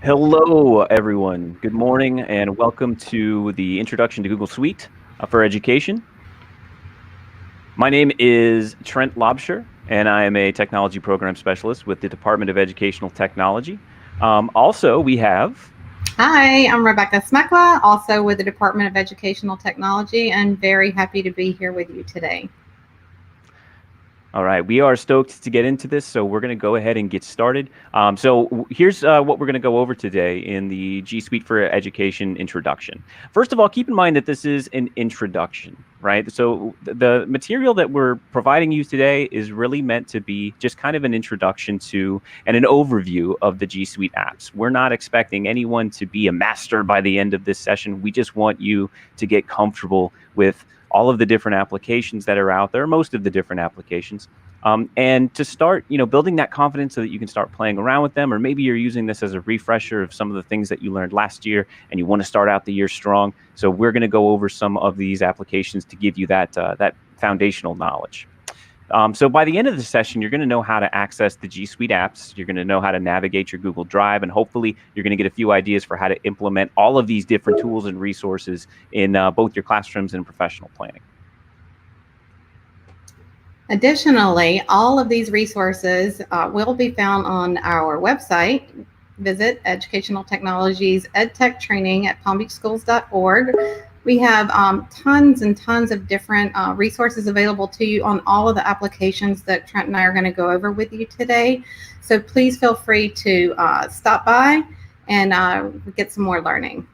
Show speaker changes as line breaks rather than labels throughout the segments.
Hello, everyone. Good morning, and welcome to the Introduction to Google Suite for Education. My name is Trent Lobsher, and I am a technology program specialist with the Department of Educational Technology. Also, we have...
Hi, I'm Rebecca Smekla, also with the Department of Educational Technology, and very happy to be here with you today.
All right, we are stoked to get into this, so we're going to go ahead and get started. Here's what we're going to go over today in the G Suite for Education introduction. First of all, keep in mind that this is an introduction, right? So the material that we're providing you today is really meant to be just kind of an introduction to and an overview of the G Suite apps. We're not expecting anyone to be a master by the end of this session. We just want you to get comfortable with all of the different applications that are out there, most of the different applications, and to start, building that confidence so that you can start playing around with them, or maybe you're using this as a refresher of some of the things that you learned last year, and you want to start out the year strong. So we're going to go over some of these applications to give you that foundational knowledge. So by the end of the session, you're going to know how to access the G Suite apps. You're going to know how to navigate your Google Drive, and hopefully you're going to get a few ideas for how to implement all of these different tools and resources in both your classrooms and professional planning.
Additionally, all of these resources will be found on our website. Visit Educational Technologies EdTech Training at palmbeachschools.org. We have tons and tons of different resources available to you on all of the applications that Trent and I are going to go over with you today. So please feel free to stop by and get some more learning.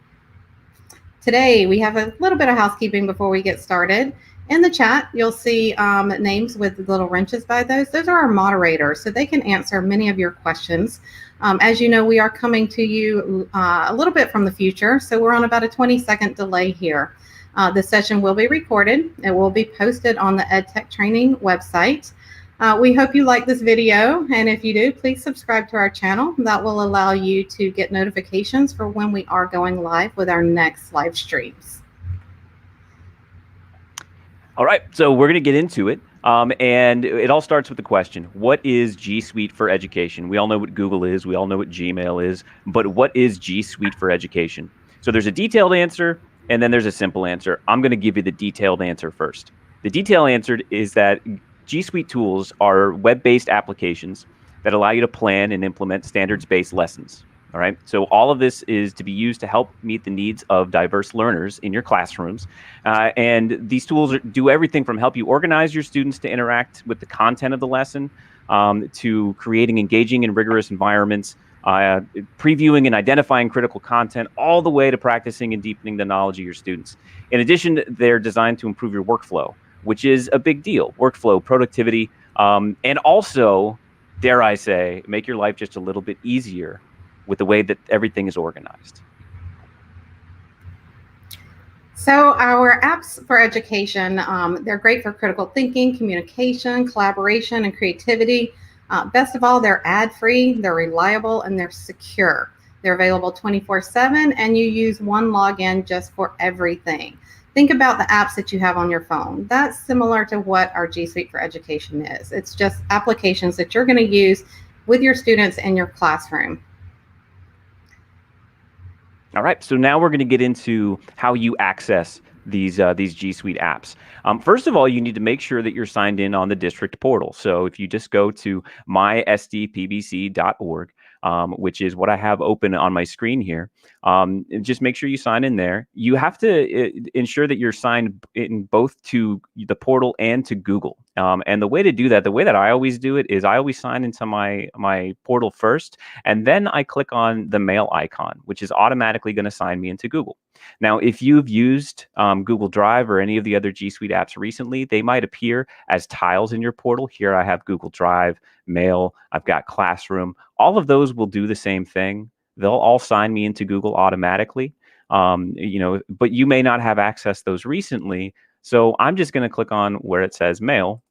Today, we have a little bit of housekeeping before we get started. In the chat, you'll see names with little wrenches by those. Those are our moderators, so they can answer many of your questions. As you know, we are coming to you a little bit from the future, so we're on about a 20-second delay here. The session will be recorded. It will be posted on the EdTech Training website. We hope you like this video, and if you do, please subscribe to our channel. That will allow you to get notifications for when we are going live with our next live streams.
All right, so we're going to get into it. And it all starts with the question, what is G Suite for Education? We all know what Google is. We all know what Gmail is. But what is G Suite for Education? So there's a detailed answer, and then there's a simple answer. I'm going to give you the detailed answer first. The detailed answer is that G Suite tools are web-based applications that allow you to plan and implement standards-based lessons. All right. So all of this is to be used to help meet the needs of diverse learners in your classrooms. And these tools do everything from help you organize your students to interact with the content of the lesson, to creating engaging and rigorous environments, previewing and identifying critical content, all the way to practicing and deepening the knowledge of your students. In addition, they're designed to improve your workflow, which is a big deal. Workflow, productivity, and also, dare I say, make your life just a little bit easier with the way that everything is organized.
So our apps for education, they're great for critical thinking, communication, collaboration, and creativity. Best of all, they're ad-free, they're reliable, and they're secure. They're available 24/7, and you use one login just for everything. Think about the apps that you have on your phone. That's similar to what our G Suite for Education is. It's just applications that you're going to use with your students in your classroom.
All right, so now we're going to get into how you access these G Suite apps. First of all, you need to make sure that you're signed in on the district portal. So if you just go to mysdpbc.org, which is what I have open on my screen here, just make sure you sign in there. You have to ensure that you're signed in both to the portal and to Google. And the way to do that, the way that I always do it, is I always sign into my portal first, and then I click on the mail icon, which is automatically going to sign me into Google. Now, if you've used Google Drive or any of the other G Suite apps recently, they might appear as tiles in your portal. Here I have Google Drive, Mail, I've got Classroom. All of those will do the same thing. They'll all sign me into Google automatically. But you may not have accessed those recently. So I'm just going to click on where it says Mail,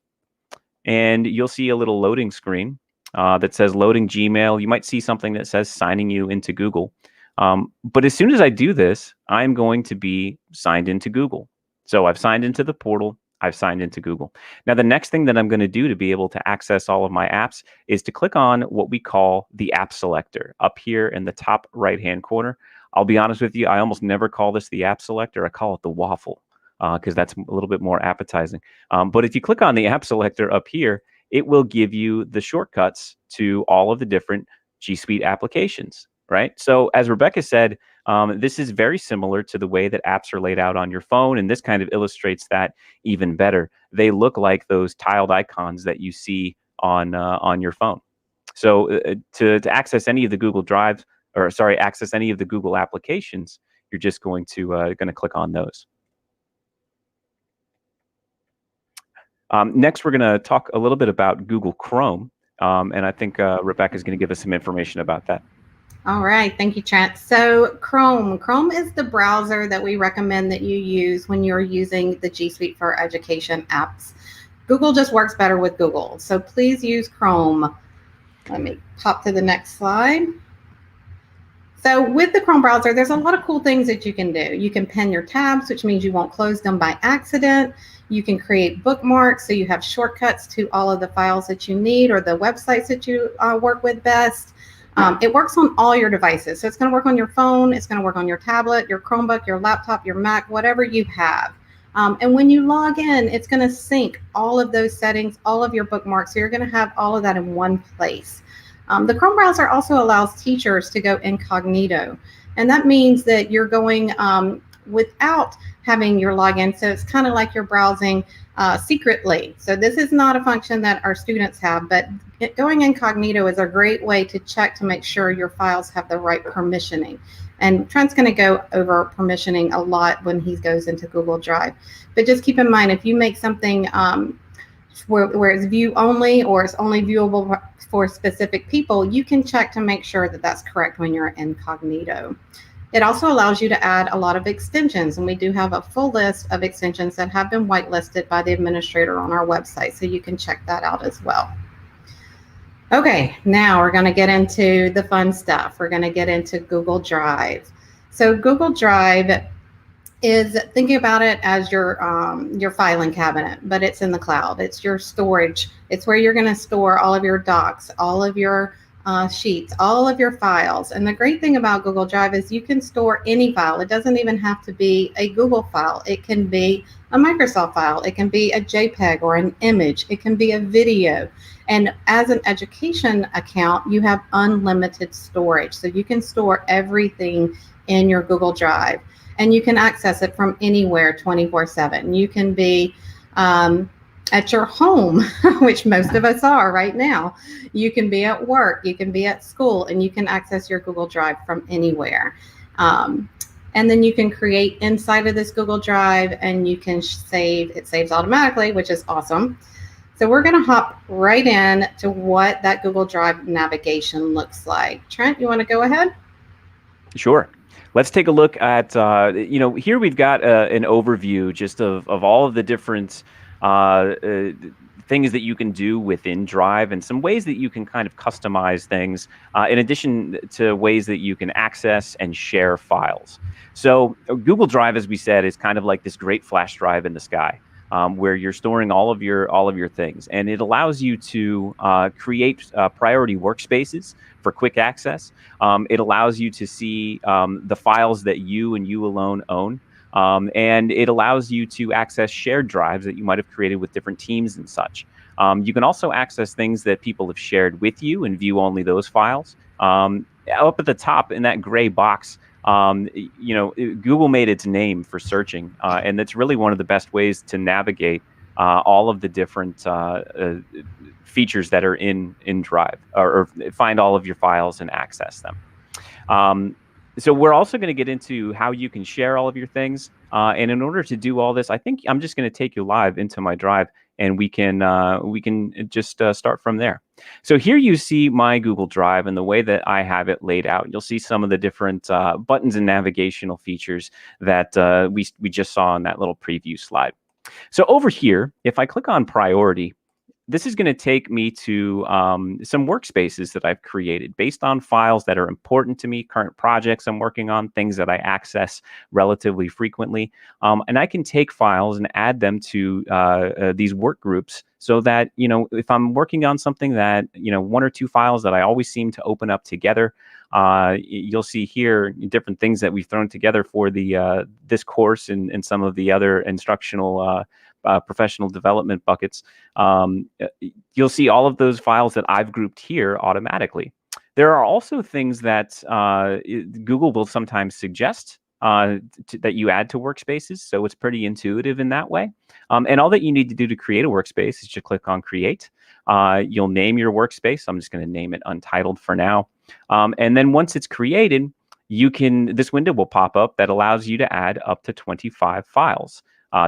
and you'll see a little loading screen that says loading Gmail. You might see something that says signing you into Google. But as soon as I do this, I'm going to be signed into Google. So I've signed into the portal. I've signed into Google. Now, the next thing that I'm going to do to be able to access all of my apps is to click on what we call the app selector up here in the top right-hand corner. I'll be honest with you, I almost never call this the app selector. I call it the waffle because that's a little bit more appetizing. But if you click on the app selector up here, it will give you the shortcuts to all of the different G Suite applications, right? So as Rebecca said, this is very similar to the way that apps are laid out on your phone, and this kind of illustrates that even better. They look like those tiled icons that you see on your phone. So to access any of the Google Drives, or sorry, access any of the Google applications, you're just going to click on those. Next, we're going to talk a little bit about Google Chrome, and I think Rebecca is going to give us some information about that.
All right, thank you, Trent. So Chrome is the browser that we recommend that you use when you're using the G Suite for Education apps. Google just works better with Google, so please use Chrome. Let me pop to the next slide. So with the Chrome browser, there's a lot of cool things that you can do. You can pin your tabs, which means you won't close them by accident. You can create bookmarks, so you have shortcuts to all of the files that you need or the websites that you work with best. It works on all your devices. So it's going to work on your phone, it's going to work on your tablet, your Chromebook, your laptop, your Mac, whatever you have. And when you log in, it's going to sync all of those settings, all of your bookmarks. So you're going to have all of that in one place. The Chrome browser also allows teachers to go incognito. And that means that you're going without having your login. So it's kind of like you're browsing secretly. So this is not a function that our students have, but going incognito is a great way to check to make sure your files have the right permissioning. And Trent's going to go over permissioning a lot when he goes into Google Drive. But just keep in mind, if you make something where it's view only or it's only viewable for specific people, you can check to make sure that that's correct when you're incognito. It also allows you to add a lot of extensions, and we do have a full list of extensions that have been whitelisted by the administrator on our website, so you can check that out as well. Okay, now we're going to get into the fun stuff. We're going to get into Google Drive. So Google Drive is, thinking about it as your filing cabinet, but it's in the cloud. It's your storage. It's where you're going to store all of your docs, all of your sheets, all of your files. And the great thing about Google Drive is you can store any file. It doesn't even have to be a Google file. It can be a Microsoft file. It can be a JPEG or an image. It can be a video. And as an education account, you have unlimited storage. So you can store everything in your Google Drive, and you can access it from anywhere 24/7. You can be at your home, which most of us are right now. You can be at work, you can be at school, and you can access your Google Drive from anywhere. And then you can create inside of this Google Drive, and you can save. It saves automatically, which is awesome. So we're going to hop right in to what that Google Drive navigation looks like. Trent, you want to go ahead?
Sure. Let's take a look at, here we've got an overview just of all of the different things that you can do within Drive and some ways that you can kind of customize things in addition to ways that you can access and share files. So Google Drive, as we said, is kind of like this great flash drive in the sky. Where you're storing all of your things, and it allows you to create priority workspaces for quick access. It allows you to see the files that you and you alone own, and it allows you to access shared drives that you might have created with different teams and such. You can also access things that people have shared with you and view only those files. Up at the top in that gray box, Google made its name for searching, and that's really one of the best ways to navigate all of the different features that are in Drive, or find all of your files and access them. So we're also going to get into how you can share all of your things. And in order to do all this, I think I'm just going to take you live into my Drive, and we can just start from there. So here you see my Google Drive and the way that I have it laid out. You'll see some of the different buttons and navigational features that we just saw on that little preview slide. So over here, if I click on priority, this is going to take me to some workspaces that I've created based on files that are important to me, current projects I'm working on, things that I access relatively frequently. And I can take files and add them to these work groups so that, if I'm working on something that, one or two files that I always seem to open up together, you'll see here different things that we've thrown together for the this course and some of the other instructional professional development buckets. You'll see all of those files that I've grouped here automatically. There are also things that Google will sometimes suggest that you add to workspaces. So it's pretty intuitive in that way. And all that you need to do to create a workspace is to click on Create. You'll name your workspace. I'm just going to name it Untitled for now. And then once it's created, this window will pop up that allows you to add up to 25 files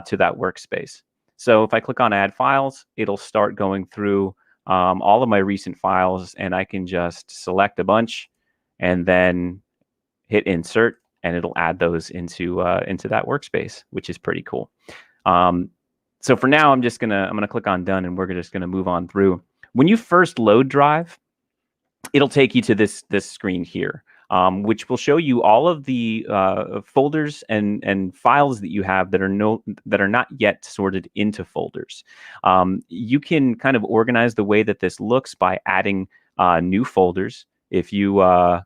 to that workspace. So if I click on Add Files, it'll start going through all of my recent files, and I can just select a bunch and then hit Insert, and it'll add those into that workspace, which is pretty cool. So for now, I'm gonna click on Done, and we're just gonna move on through. When you first load Drive, it'll take you to this screen here, which will show you all of the folders and files that you have that are not yet sorted into folders. You can kind of organize the way that this looks by adding new folders. If you let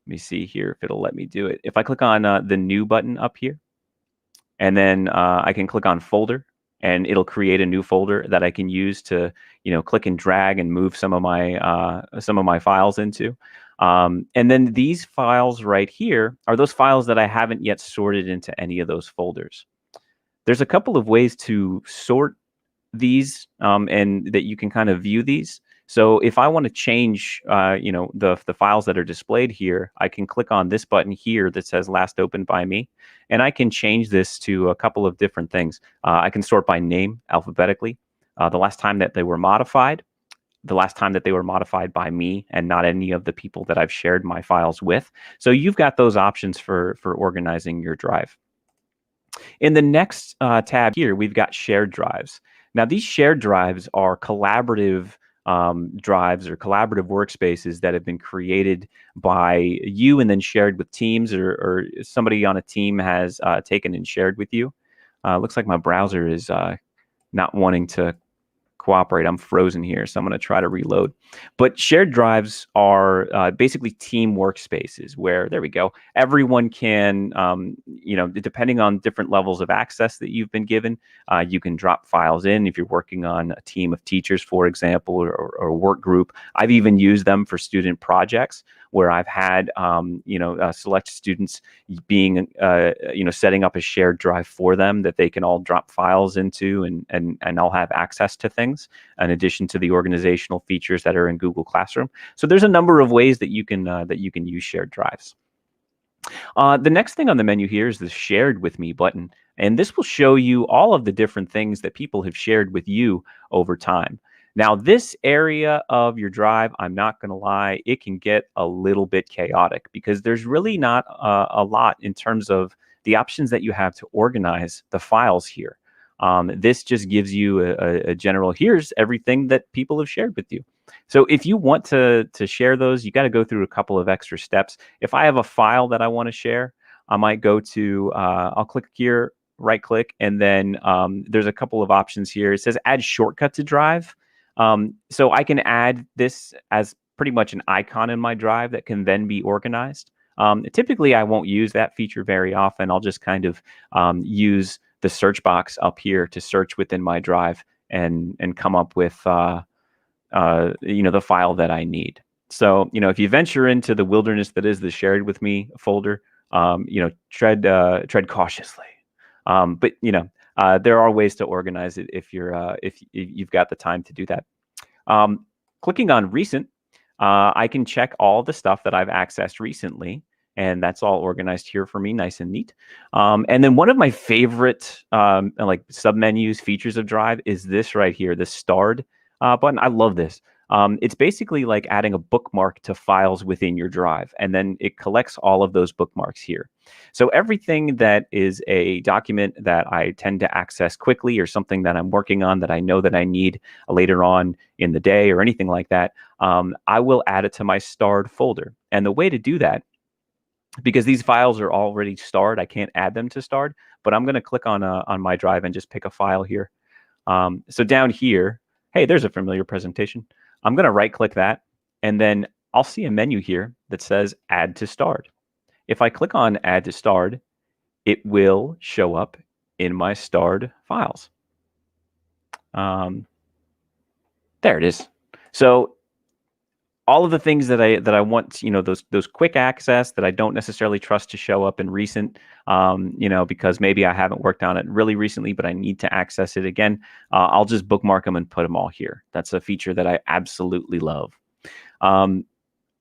me see here if it'll let me do it. If I click on the New button up here, and then I can click on Folder, and it'll create a new folder that I can use to, click and drag and move some of my files into. And then these files right here are those files that I haven't yet sorted into any of those folders. There's a couple of ways to sort these and that you can kind of view these. So if I want to change, the files that are displayed here, I can click on this button here that says Last Opened by Me, and I can change this to a couple of different things. I can sort by name alphabetically, the last time that they were modified, the last time that they were modified by me and not any of the people that I've shared my files with. So you've got those options for organizing your drive. In the next tab here, we've got shared drives. Now, these shared drives are collaborative drives or collaborative workspaces that have been created by you and then shared with teams, or somebody on a team has taken and shared with you. Looks like my browser is not wanting to cooperate. I'm frozen here, so I'm going to try to reload. But shared drives are basically team workspaces where, there we go, everyone can, depending on different levels of access that you've been given, you can drop files in if you're working on a team of teachers, for example, or a work group. I've even used them for student projects where I've had, select students being, setting up a shared drive for them that they can all drop files into, and I'll have access to things in addition to the organizational features that are in Google Classroom. So there's a number of ways that you can use shared drives. The next thing on the menu here is the Shared With Me button, and this will show you all of the different things that people have shared with you over time. Now, this area of your drive, I'm not going to lie, it can get a little bit chaotic because there's really not a lot in terms of the options that you have to organize the files here. This just gives you a general, here's everything that people have shared with you. So if you want to share those, you got to go through a couple of extra steps. If I have a file that I want to share, I might go to, I'll click here, right click, and then there's a couple of options here. It says Add Shortcut to Drive. So I can add this as pretty much an icon in my drive that can then be organized. Typically, I won't use that feature very often. I'll just kind of use the search box up here to search within my drive and come up with the file that I need. So if you venture into the wilderness that is the Shared With Me folder, tread cautiously. But there are ways to organize it if you've got the time to do that. Clicking on Recent, I can check all the stuff that I've accessed recently, and that's all organized here for me, nice and neat. And then one of my favorite submenus, features of Drive is this right here, the starred button. I love this. It's basically like adding a bookmark to files within your drive, and then it collects all of those bookmarks here. So everything that is a document that I tend to access quickly, or something that I'm working on that I know that I need later on in the day or anything like that, I will add it to my starred folder. And the way to do that, because these files are already starred, I can't add them to starred, but I'm going to click on my drive and just pick a file here. So down here, hey, there's a familiar presentation. I'm going to right click that, and then I'll see a menu here that says add to starred. If I click on add to starred, it will show up in my starred files. There it is. So all of the things that I want, those quick access that I don't necessarily trust to show up in recent, because maybe I haven't worked on it really recently, but I need to access it again. I'll just bookmark them and put them all here. That's a feature that I absolutely love.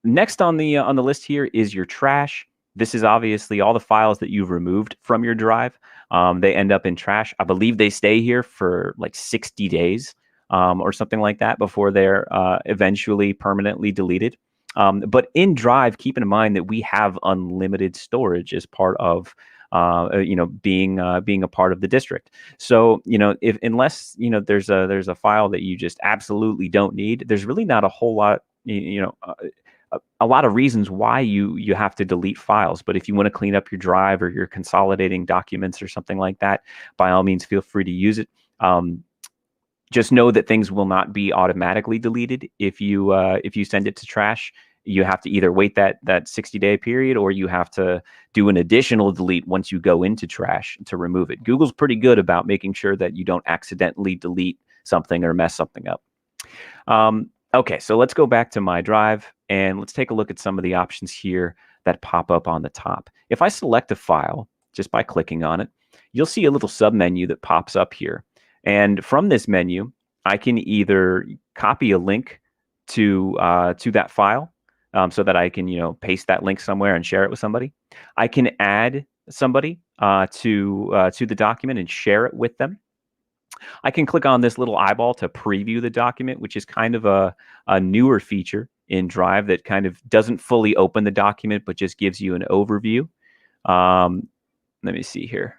Next on the list here is your trash. This is obviously all the files that you've removed from your drive. They end up in trash. I believe they stay here for like 60 days. Or something like that before they're eventually permanently deleted. But in Drive, keep in mind that we have unlimited storage as part of being a part of the district. So unless there's a file that you just absolutely don't need, there's really not a whole lot a lot of reasons why you have to delete files. But if you want to clean up your drive, or you're consolidating documents or something like that, by all means, feel free to use it. Just know that things will not be automatically deleted if you send it to trash. You have to either wait that 60-day period, or you have to do an additional delete once you go into trash to remove it. Google's pretty good about making sure that you don't accidentally delete something or mess something up. Okay, so let's go back to my drive, and let's take a look at some of the options here that pop up on the top. If I select a file just by clicking on it, you'll see a little submenu that pops up here. And from this menu, I can either copy a link to that file, so that I can paste that link somewhere and share it with somebody. I can add somebody to the document and share it with them. I can click on this little eyeball to preview the document, which is kind of a newer feature in Drive that kind of doesn't fully open the document, but just gives you an overview. Let me see here.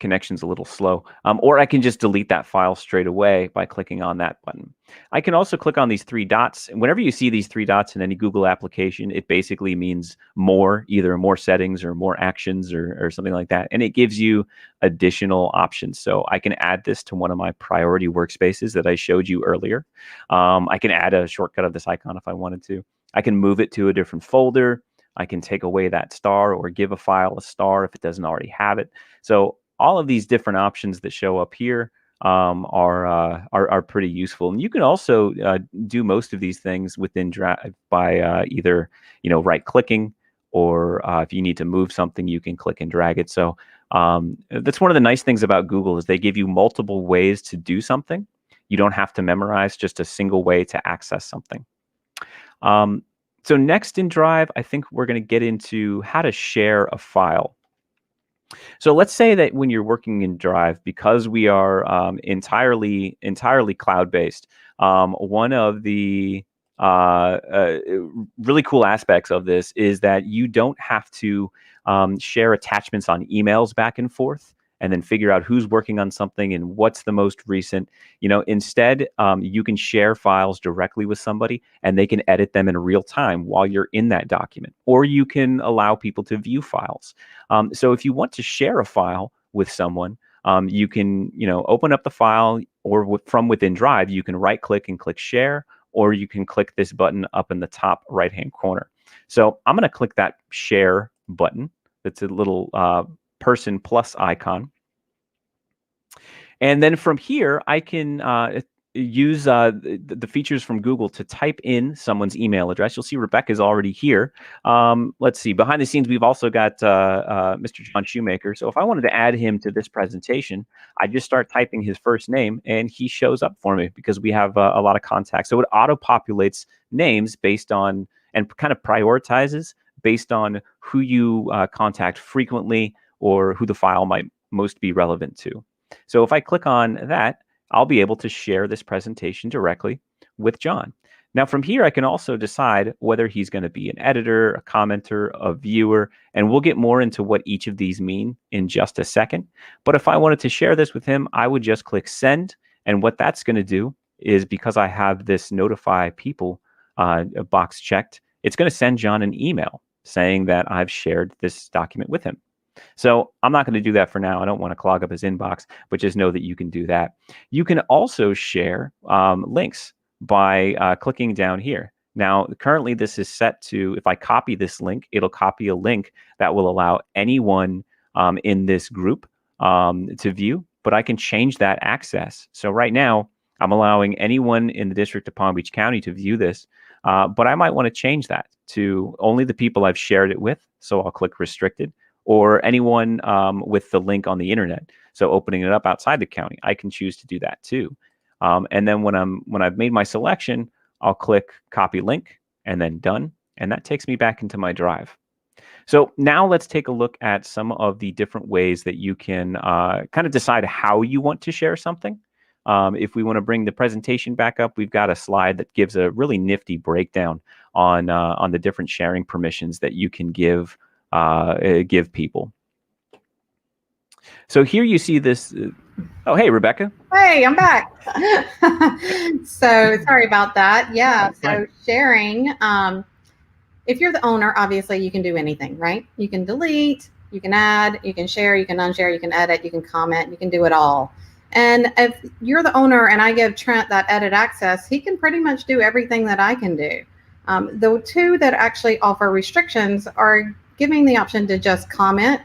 Connection's a little slow. Or I can just delete that file straight away by clicking on that button. I can also click on these three dots. And whenever you see these three dots in any Google application, it basically means more, either more settings or more actions or something like that. And it gives you additional options. So I can add this to one of my priority workspaces that I showed you earlier. I can add a shortcut of this icon if I wanted to. I can move it to a different folder. I can take away that star, or give a file a star if it doesn't already have it. So all of these different options that show up here are pretty useful. And you can also do most of these things within Drive by either right clicking, or if you need to move something, you can click and drag it. So that's one of the nice things about Google, is they give you multiple ways to do something. You don't have to memorize just a single way to access something. So next in Drive, I think we're going to get into how to share a file. So let's say that when you're working in Drive, because we are entirely cloud-based, one of the really cool aspects of this is that you don't have to share attachments on emails back and forth, and then figure out who's working on something and what's the most recent. Instead, you can share files directly with somebody, and they can edit them in real time while you're in that document. Or you can allow people to view files. So if you want to share a file with someone, you can open up the file, or from within Drive, you can right-click and click Share, or you can click this button up in the top right-hand corner. So I'm going to click that Share button. That's a little person plus icon. And then from here, I can use the features from Google to type in someone's email address. You'll see Rebecca's already here. Let's see. Behind the scenes, we've also got Mr. John Shoemaker. So if I wanted to add him to this presentation, I just start typing his first name, and he shows up for me because we have a lot of contacts. So it auto-populates names based on, and kind of prioritizes based on who you contact frequently, or who the file might most be relevant to. So if I click on that, I'll be able to share this presentation directly. with John. Now from here, I can also decide whether he's going to be an editor, a commenter, a viewer, and we'll get more into what each of these mean in just a second. But if I wanted to share this with him, I would just click send. And what that's going to do is, because I have this notify people box checked, it's going to send John an email saying that I've shared this document with him. So I'm not going to do that for now. I don't want to clog up his inbox, but just know that you can do that. You can also share links by clicking down here. Now, currently this is set to, if I copy this link, it'll copy a link that will allow anyone in this group to view, but I can change that access. So right now, I'm allowing anyone in the District of Palm Beach County to view this, but I might want to change that to only the people I've shared it with. So I'll click restricted, or anyone with the link on the internet. So opening it up outside the county, I can choose to do that too. And then when I've made my selection, I'll click copy link and then done, and that takes me back into my drive. So now let's take a look at some of the different ways that you can kind of decide how you want to share something. If we want to bring the presentation back up, we've got a slide that gives a really nifty breakdown on the different sharing permissions that you can give people. So here you see this. Oh, hey, Rebecca.
Hey, I'm back. So sorry about that. Yeah. So sharing. If you're the owner, obviously you can do anything, right? You can delete, you can add, you can share, you can unshare, you can edit, you can comment, you can do it all. And if you're the owner and I give Trent that edit access, he can pretty much do everything that I can do. The two that actually offer restrictions are giving the option to just comment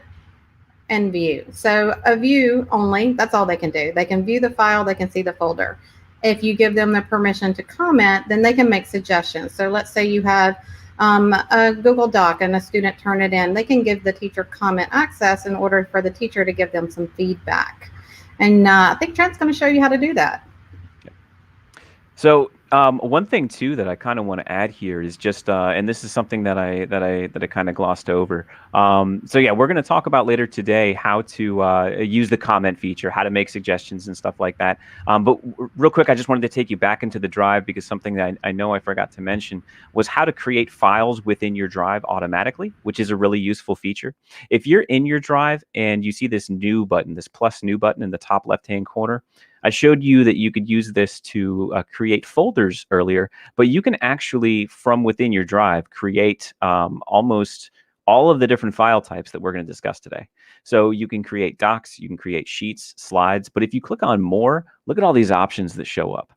and view. So a view only, that's all they can do. They can view the file, they can see the folder. If you give them the permission to comment, then they can make suggestions. So let's say you have a Google Doc and a student turn it in, they can give the teacher comment access in order for the teacher to give them some feedback. And I think Trent's going to show you how to do that.
So one thing too that I kind of want to add here is just, and this is something that I kind of glossed over. So yeah, we're going to talk about later today how to use the comment feature, how to make suggestions and stuff like that. But real quick, I just wanted to take you back into the drive, because something that I know I forgot to mention was how to create files within your drive automatically, which is a really useful feature. If you're in your drive and you see this new button, this plus new button in the top left-hand corner, I showed you that you could use this to create folders earlier, but you can actually, from within your drive, create almost all of the different file types that we're going to discuss today. So you can create docs, you can create sheets, slides, but if you click on more, look at all these options that show up.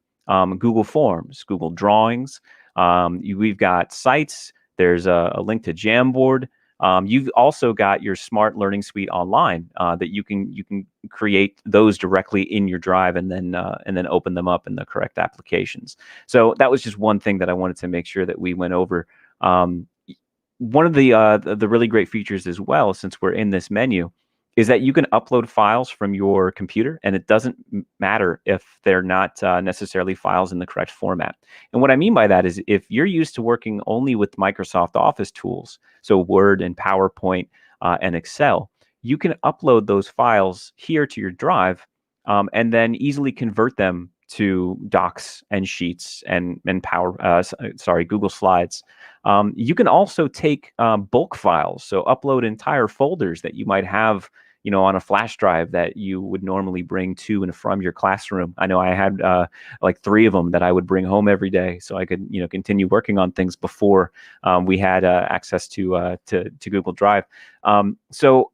Google Forms, Google Drawings, we've got sites, there's a link to Jamboard. You've also got your Smart Learning Suite online that you can create those directly in your drive and then open them up in the correct applications. So that was just one thing that I wanted to make sure that we went over. One of the really great features as well, since we're in this menu, is that you can upload files from your computer, and it doesn't matter if they're not necessarily files in the correct format. And what I mean by that is, if you're used to working only with Microsoft Office tools, so Word and PowerPoint and Excel, you can upload those files here to your drive and then easily convert them to docs and sheets and Google Slides. You can also take bulk files, so upload entire folders that you might have, on a flash drive that you would normally bring to and from your classroom. I know I had like 3 of them that I would bring home every day, so I could, continue working on things before we had access to Google Drive. So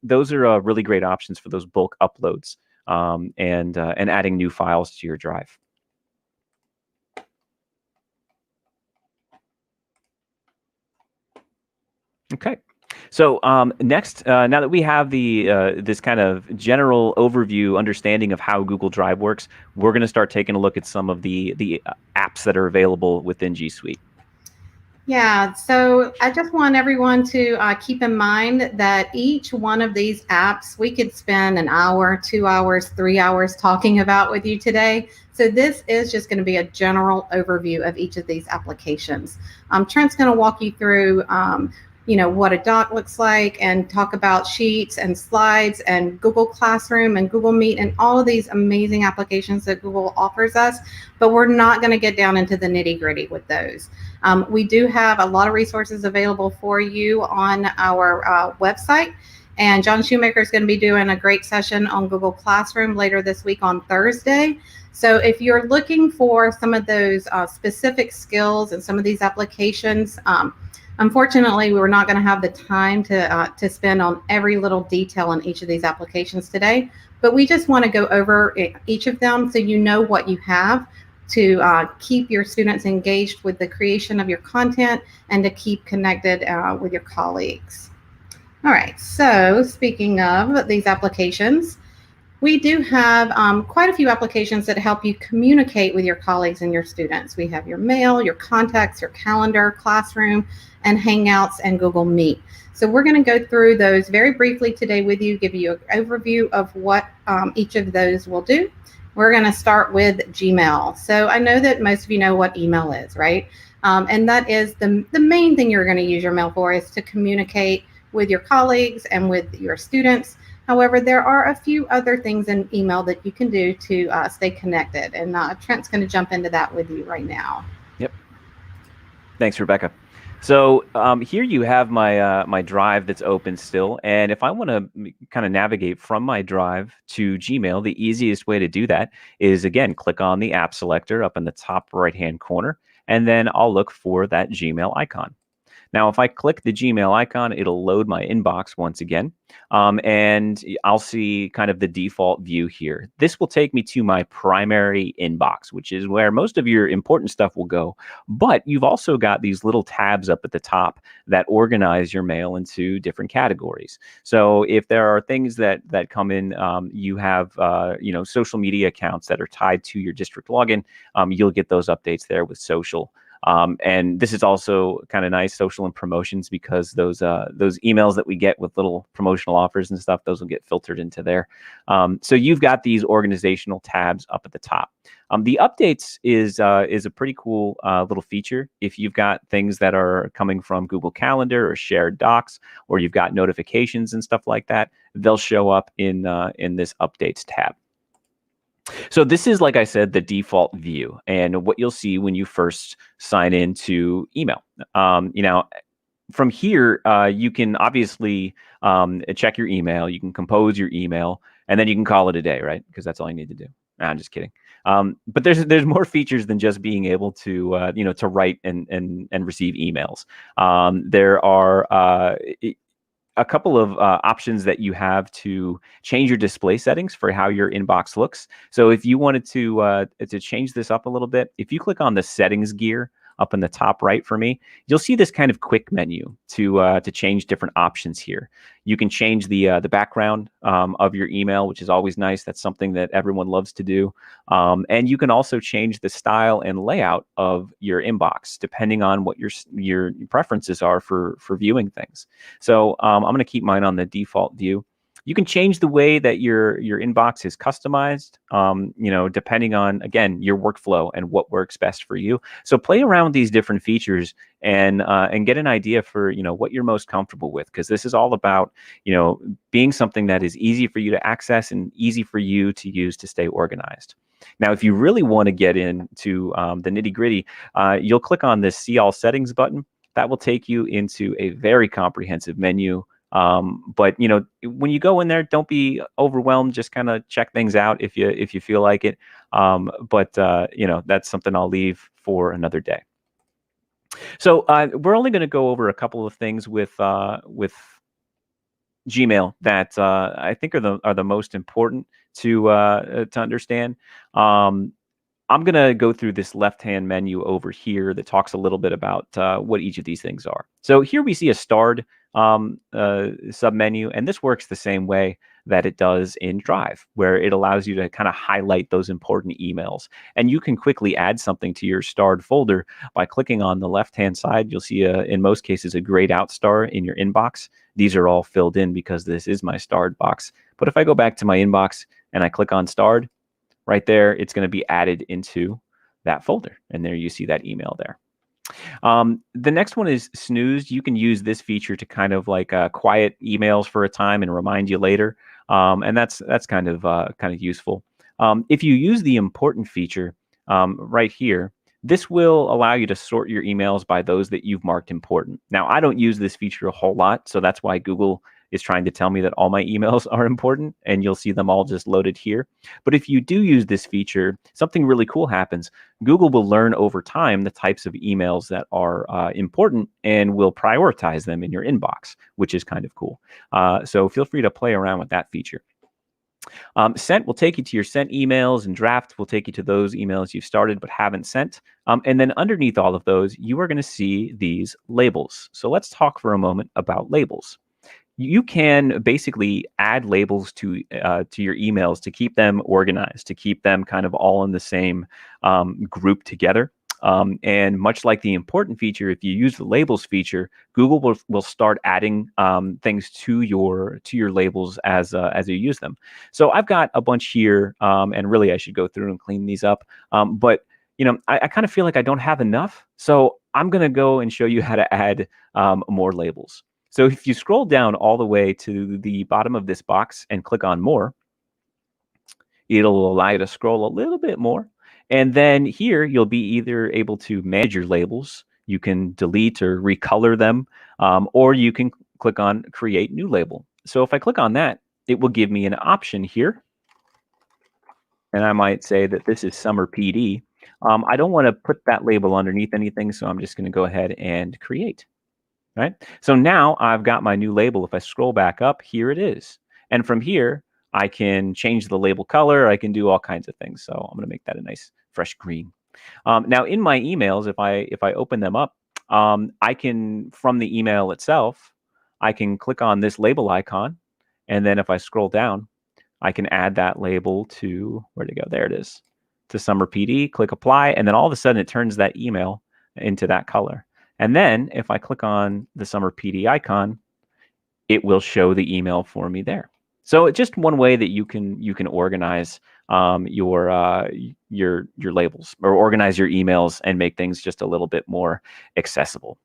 those are really great options for those bulk uploads and adding new files to your drive. Okay. So next, now that we have this kind of general overview understanding of how Google Drive works, we're going to start taking a look at some of the apps that are available within G Suite.
Yeah, so I just want everyone to keep in mind that each one of these apps, we could spend an hour, 2 hours, 3 hours talking about with you today. So this is just going to be a general overview of each of these applications. Trent's going to walk you through what a doc looks like, and talk about sheets and slides and Google Classroom and Google Meet and all of these amazing applications that Google offers us, but we're not going to get down into the nitty-gritty with those. We do have a lot of resources available for you on our website, and John Shoemaker is going to be doing a great session on Google Classroom later this week on Thursday. So if you're looking for some of those specific skills and some of these applications, unfortunately, we were not going to have the time to spend on every little detail in each of these applications today, but we just want to go over each of them so you know what you have to keep your students engaged with the creation of your content and to keep connected with your colleagues. All right, so speaking of these applications, we do have quite a few applications that help you communicate with your colleagues and your students. We have your mail, your contacts, your calendar, classroom, and Hangouts and Google Meet. So we're going to go through those very briefly today with you, give you an overview of what each of those will do. We're going to start with Gmail. So I know that most of you know what email is, right? And that is the main thing you're going to use your mail for, is to communicate with your colleagues and with your students. However, there are a few other things in email that you can do to stay connected, and Trent's going to jump into that with you right now.
Yep. Thanks, Rebecca. So here you have my my drive that's open still, and if I want to kind of navigate from my drive to Gmail, the easiest way to do that is, again, click on the app selector up in the top right-hand corner, and then I'll look for that Gmail icon. Now, if I click the Gmail icon, it'll load my inbox once again, and I'll see kind of the default view here. This will take me to my primary inbox, which is where most of your important stuff will go. But you've also got these little tabs up at the top that organize your mail into different categories. So if there are things that come in, you have social media accounts that are tied to your district login, you'll get those updates there with social. And this is also kind of nice, social and promotions, because those emails that we get with little promotional offers and stuff, those will get filtered into there. So you've got these organizational tabs up at the top. The updates is a pretty cool little feature. If you've got things that are coming from Google Calendar or shared docs, or you've got notifications and stuff like that, they'll show up in this updates tab. So this is, like I said, the default view, and what you'll see when you first sign into email. From here, you can obviously check your email, you can compose your email, and then you can call it a day, right? Because that's all you need to do. Nah, I'm just kidding. But there's more features than just being able to to write and receive emails. There are a couple of options that you have to change your display settings for how your inbox looks. So if you wanted to change this up a little bit, if you click on the settings gear up in the top right for me, you'll see this kind of quick menu to change different options here. You can change the background of your email, which is always nice. That's something that everyone loves to do. And you can also change the style and layout of your inbox depending on what your preferences are for viewing things. So I'm going to keep mine on the default view. You can change the way that your inbox is customized, depending on, again, your workflow and what works best for you. So play around with these different features and get an idea for what you're most comfortable with, because this is all about being something that is easy for you to access and easy for you to use to stay organized. Now, if you really want to get into the nitty-gritty, you'll click on this See All Settings button. That will take you into a very comprehensive menu. But when you go in there, don't be overwhelmed. Just kind of check things out if you feel like it. But that's something I'll leave for another day. So we're only going to go over a couple of things with Gmail that I think are the most important to understand. I'm going to go through this left-hand menu over here that talks a little bit about what each of these things are. So here we see a starred submenu, and this works the same way that it does in Drive, where it allows you to kind of highlight those important emails. And you can quickly add something to your starred folder by clicking on the left-hand side. You'll see, in most cases, a grayed out star in your inbox. These are all filled in because this is my starred box. But if I go back to my inbox and I click on starred, right there, it's going to be added into that folder. And there you see that email there. The next one is snooze. You can use this feature to kind of like quiet emails for a time and remind you later, and that's kind of useful. If you use the important feature right here, this will allow you to sort your emails by those that you've marked important. Now, I don't use this feature a whole lot, so that's why Google is trying to tell me that all my emails are important, and you'll see them all just loaded here. But if you do use this feature, something really cool happens. Google will learn over time the types of emails that are important and will prioritize them in your inbox, which is kind of cool. So feel free to play around with that feature. Sent will take you to your sent emails, and draft will take you to those emails you've started but haven't sent. And then underneath all of those, you are going to see these labels. So let's talk for a moment about labels. You can basically add labels to your emails to keep them organized, to keep them kind of all in the same group together. And much like the important feature, if you use the labels feature, Google will start adding things to your labels as you use them. So I've got a bunch here, and really I should go through and clean these up. But I kind of feel like I don't have enough, so I'm going to go and show you how to add more labels. So if you scroll down all the way to the bottom of this box and click on more, it'll allow you to scroll a little bit more. And then here you'll be either able to manage your labels, you can delete or recolor them, or you can click on create new label. So if I click on that, it will give me an option here. And I might say that this is Summer PD. I don't want to put that label underneath anything, so I'm just going to go ahead and create. Right? So now I've got my new label. If I scroll back up, here it is. And from here, I can change the label color. I can do all kinds of things. So I'm going to make that a nice fresh green. Now in my emails, if I open them up, I can, from the email itself, I can click on this label icon. And then if I scroll down, I can add that label to, where'd it go? There it is, to Summer PD, click apply. And then all of a sudden it turns that email into that color. And then if I click on the Summer PD icon, it will show the email for me there. So it's just one way that you can organize your labels, or organize your emails and make things just a little bit more accessible.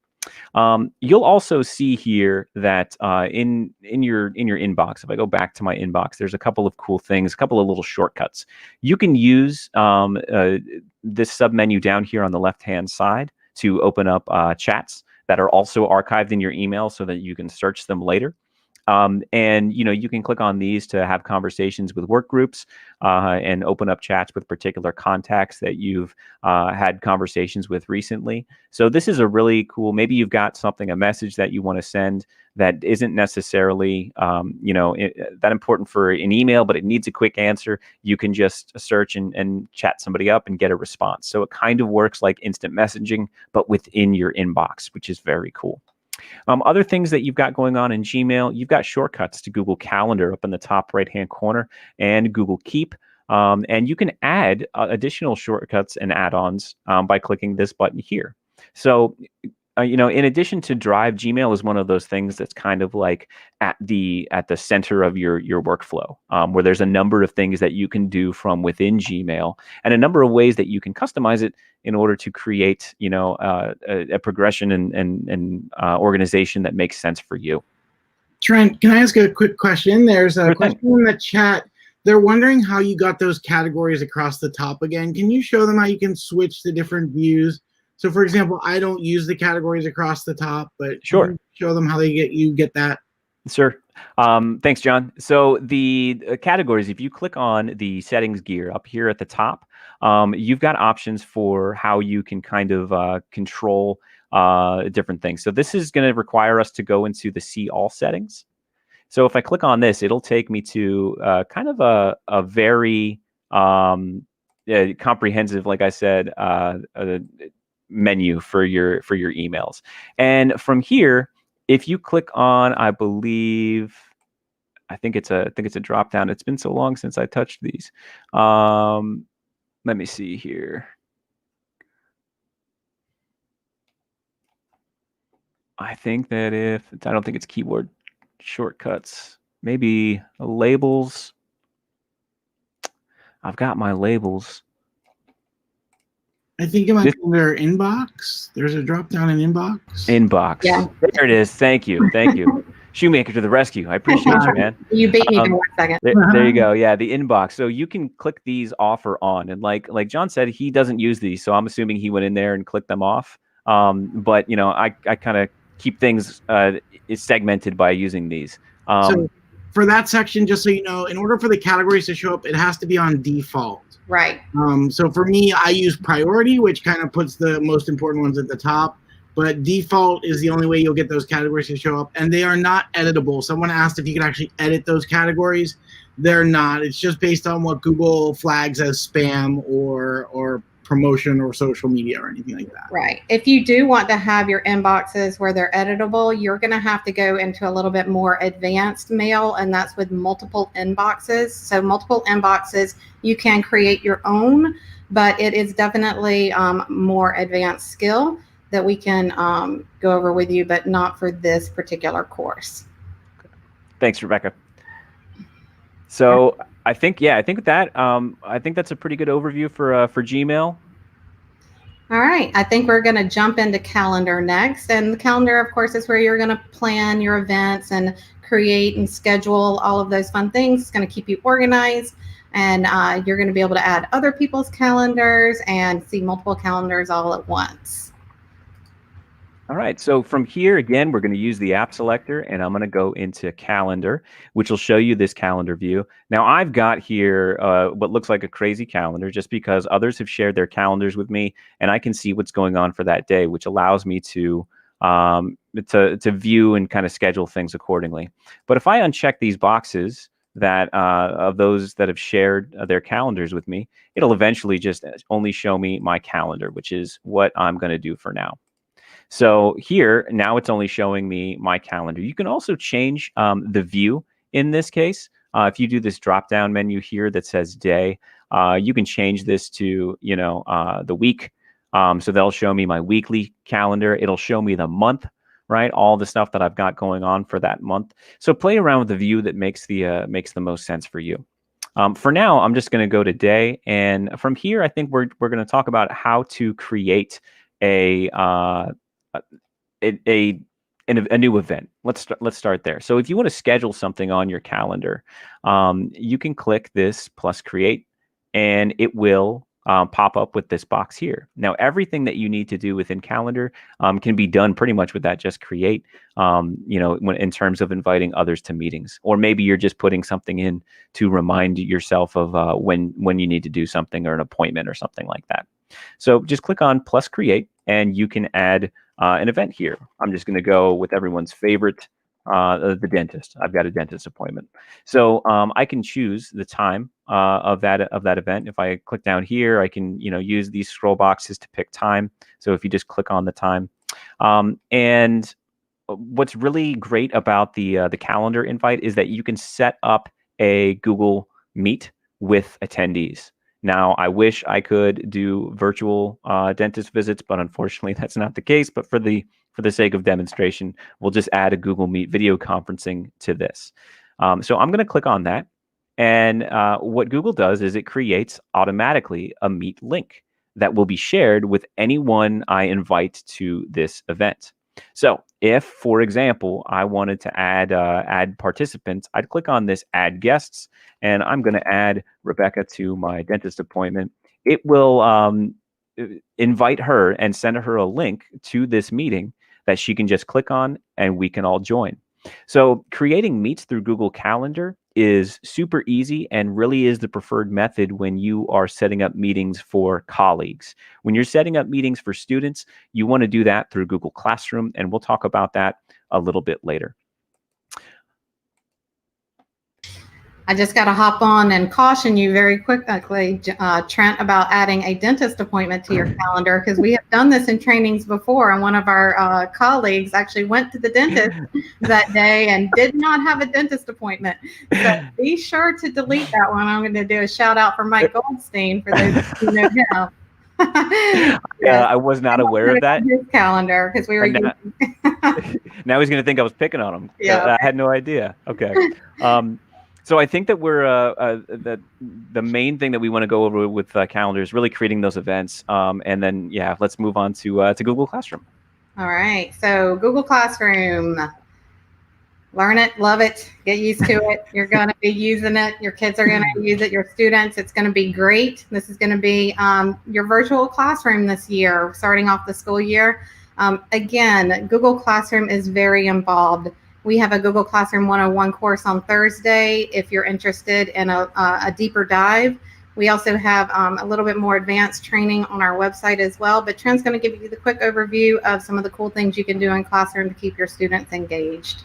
You'll also see here that in your inbox, if I go back to my inbox, there's a couple of cool things, a couple of little shortcuts. You can use this submenu down here on the left-hand side to open up chats that are also archived in your email so that you can search them later. And you can click on these to have conversations with work groups and open up chats with particular contacts that you've had conversations with recently. So this is a really cool, maybe you've got something, a message that you want to send that isn't necessarily that important for an email, but it needs a quick answer. You can just search and chat somebody up and get a response. So it kind of works like instant messaging, but within your inbox, which is very cool. Other things that you've got going on in Gmail, you've got shortcuts to Google Calendar up in the top right-hand corner and Google Keep. And you can add additional shortcuts and add-ons by clicking this button here. So, in addition to Drive, Gmail is one of those things that's kind of like at the center of your workflow, where there's a number of things that you can do from within Gmail and a number of ways that you can customize it in order to create, a progression and organization that makes sense for you.
Trent, can I ask a quick question? There's a
Sure
question
thing.
in the chat. They're wondering how you got those categories across the top again. Can you show them how you can switch to different views? So, for example, I don't use the categories across the top, but
Sure.
can you show them how you get that?
Sure. Thanks, John. So the categories, if you click on the settings gear up here at the top, you've got options for how you can kind of control different things. So this is going to require us to go into the see all settings. So if I click on this, it'll take me to kind of a very comprehensive, like I said, menu for your emails. And from here, if you click on, I think it's a drop down. It's been so long since I touched these. Let me see here. I think that I don't think it's keyboard shortcuts, maybe labels. I've got my labels.
I think it might be under inbox. There's a drop down in inbox.
Inbox.
Yeah.
There it is. Thank you. Thank you. Shoemaker to the rescue. I appreciate you, man.
You beat me by 1 second.
There you go. Yeah, the inbox. So you can click these off or on, and like John said, he doesn't use these, so I'm assuming he went in there and clicked them off. But you know, I kind of keep things segmented by using these.
So for that section, just so you know, in order for the categories to show up, it has to be on default.
Right.
So for me, I use priority, which kind of puts the most important ones at the top. But default is the only way you'll get those categories to show up, and they are not editable. Someone asked if you could actually edit those categories. They're not. It's just based on what Google flags as spam or promotion or social media or anything like that.
Right. If you do want to have your inboxes where they're editable, you're going to have to go into a little bit more advanced mail, and that's with multiple inboxes. So multiple inboxes, you can create your own, but it is definitely more advanced skill that we can go over with you, but not for this particular course.
Thanks, Rebecca. So I think with that, I think that's a pretty good overview for Gmail.
All right, I think we're going to jump into calendar next, and the calendar, of course, is where you're going to plan your events and create and schedule all of those fun things. It's going to keep you organized, and you're going to be able to add other people's calendars and see multiple calendars all at once.
All right, so from here, again, we're going to use the app selector, and I'm going to go into calendar, which will show you this calendar view. Now, I've got here what looks like a crazy calendar just because others have shared their calendars with me, and I can see what's going on for that day, which allows me to view and kind of schedule things accordingly. But if I uncheck these boxes that of those that have shared their calendars with me, it'll eventually just only show me my calendar, which is what I'm going to do for now. So here, now it's only showing me my calendar. You can also change the view in this case. If you do this drop-down menu here that says day, you can change this to, the week. So they'll show me my weekly calendar. It'll show me the month, right? All the stuff that I've got going on for that month. So play around with the view that makes the most sense for you. For now, I'm just going to go to day. And from here, I think we're going to talk about how to create a new event. Let's start there. So if you want to schedule something on your calendar, you can click this plus create, and it will pop up with this box here. Now, everything that you need to do within calendar can be done pretty much with that just create, in terms of inviting others to meetings, or maybe you're just putting something in to remind yourself of when you need to do something or an appointment or something like that. So just click on plus create, and you can add an event here. I'm just going to go with everyone's favorite, the dentist. I've got a dentist appointment. So I can choose the time of that event. If I click down here, I can use these scroll boxes to pick time. So if you just click on the time, and what's really great about the calendar invite is that you can set up a Google Meet with attendees. Now, I wish I could do virtual dentist visits, but unfortunately, that's not the case. But for the sake of demonstration, we'll just add a Google Meet video conferencing to this. So I'm going to click on that. And what Google does is it creates automatically a Meet link that will be shared with anyone I invite to this event. So if, for example, I wanted to add participants, I'd click on this add guests, and I'm going to add Rebecca to my dentist appointment. It will invite her and send her a link to this meeting that she can just click on, and we can all join. So creating meets through Google Calendar is super easy and really is the preferred method when you are setting up meetings for colleagues. When you're setting up meetings for students, you want to do that through Google Classroom, and we'll talk about that a little bit later.
I just got to hop on and caution you very quickly, Trent, about adding a dentist appointment to your calendar, because we have done this in trainings before, and one of our colleagues actually went to the dentist that day and did not have a dentist appointment. So be sure to delete that one. I'm going to do a shout out for Mike Goldstein for those who know him.
Yeah, I was not aware of that.
His calendar, because we were
now he's going to think I was picking on him.
Yeah,
I had no idea. Okay. So I think that we're that the main thing that we want to go over with calendar is really creating those events, and then yeah, let's move on to Google Classroom.
All right. So Google Classroom, learn it, love it, get used to it. You're going to be using it. Your kids are going to use it. Your students. It's going to be great. This is going to be your virtual classroom this year, starting off the school year. Again, Google Classroom is very involved. We have a Google Classroom 101 course on Thursday if you're interested in a deeper dive. We also have a little bit more advanced training on our website as well, but Trent's going to give you the quick overview of some of the cool things you can do in Classroom to keep your students engaged.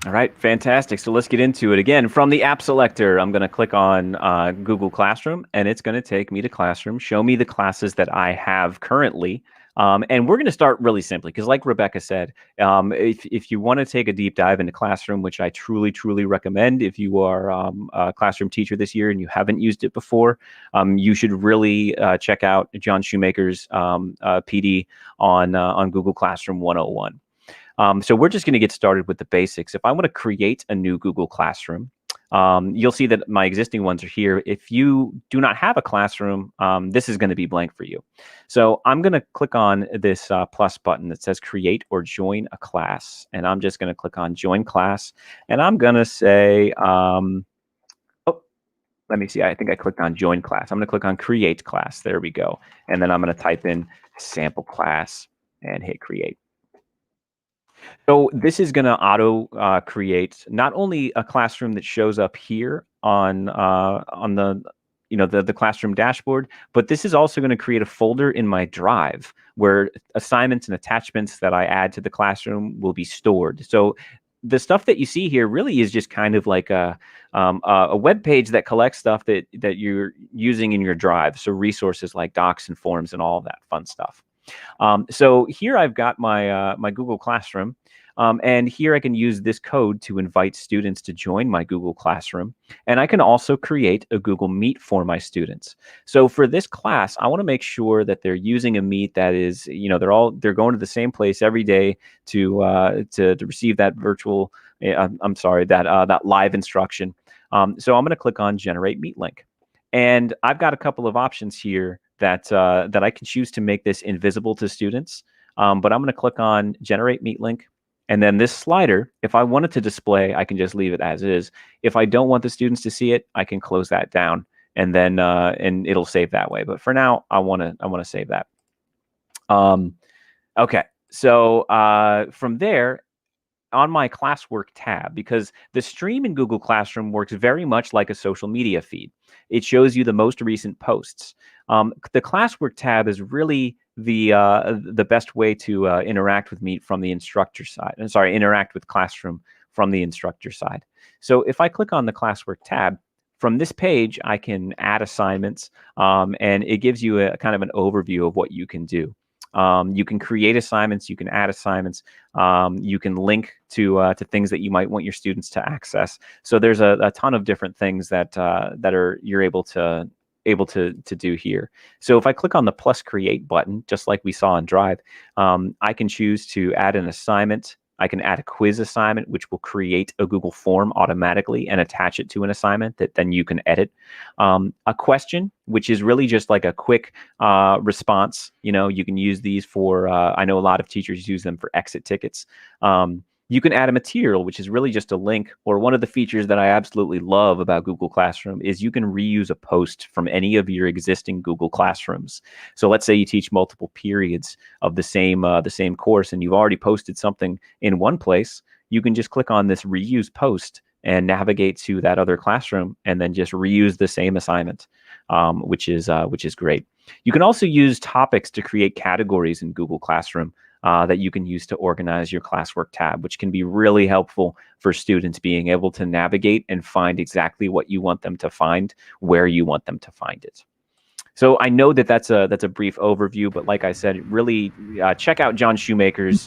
All right, fantastic. So let's get into it. Again, from the app selector, I'm going to click on Google Classroom, and it's going to take me to Classroom, show me the classes that I have currently. And we're going to start really simply because like Rebecca said, if you want to take a deep dive into Classroom, which I truly, truly recommend if you are a Classroom teacher this year and you haven't used it before, you should really check out John Shoemaker's PD on Google Classroom 101. So we're just going to get started with the basics. If I want to create a new Google Classroom, you'll see that my existing ones are here. If you do not have a classroom, this is going to be blank for you. So I'm going to click on this plus button that says create or join a class. And I'm just going to click on join class. And I'm going to say, let me see. I think I clicked on join class. I'm going to click on create class. There we go. And then I'm going to type in sample class and hit create. So this is going to auto create not only a classroom that shows up here on the the classroom dashboard, but this is also going to create a folder in my drive where assignments and attachments that I add to the classroom will be stored. So the stuff that you see here really is just kind of like a web page that collects stuff that you're using in your drive. So resources like docs and forms and all of that fun stuff. So here I've got my my Google Classroom, and here I can use this code to invite students to join my Google Classroom, and I can also create a Google Meet for my students. So for this class, I want to make sure that they're using a Meet that is, they're going to the same place every day to receive that virtual, that live instruction. So I'm going to click on Generate Meet Link, and I've got a couple of options here that I can choose to make this invisible to students. But I'm going to click on Generate Meet Link. And then this slider, if I wanted to display, I can just leave it as is. If I don't want the students to see it, I can close that down, and then and it'll save that way. But for now, I want to save that. Okay, so from there, on my classwork tab, because the stream in Google Classroom works very much like a social media feed. It shows you the most recent posts. The classwork tab is really the best way to interact with Meet from the instructor side. I'm sorry, interact with Classroom from the instructor side. So if I click on the classwork tab, from this page, I can add assignments, and it gives you a kind of an overview of what you can do. You can create assignments, you can add assignments, you can link to things that you might want your students to access. So there's a ton of different things that you're able to do here. So if I click on the plus create button, just like we saw in Drive, I can choose to add an assignment. I can add a quiz assignment, which will create a Google form automatically and attach it to an assignment that then you can edit. A question, which is really just like a quick response. You can use these for, I know a lot of teachers use them for exit tickets. You can add a material, which is really just a link, or one of the features that I absolutely love about Google Classroom is you can reuse a post from any of your existing Google Classrooms. So let's say you teach multiple periods of the same course, and you've already posted something in one place. You can just click on this reuse post and navigate to that other classroom, and then just reuse the same assignment, which is great. You can also use topics to create categories in Google Classroom that you can use to organize your classwork tab, which can be really helpful for students being able to navigate and find exactly what you want them to find, where you want them to find it. So I know that that's a brief overview, but like I said, really check out John Shoemaker's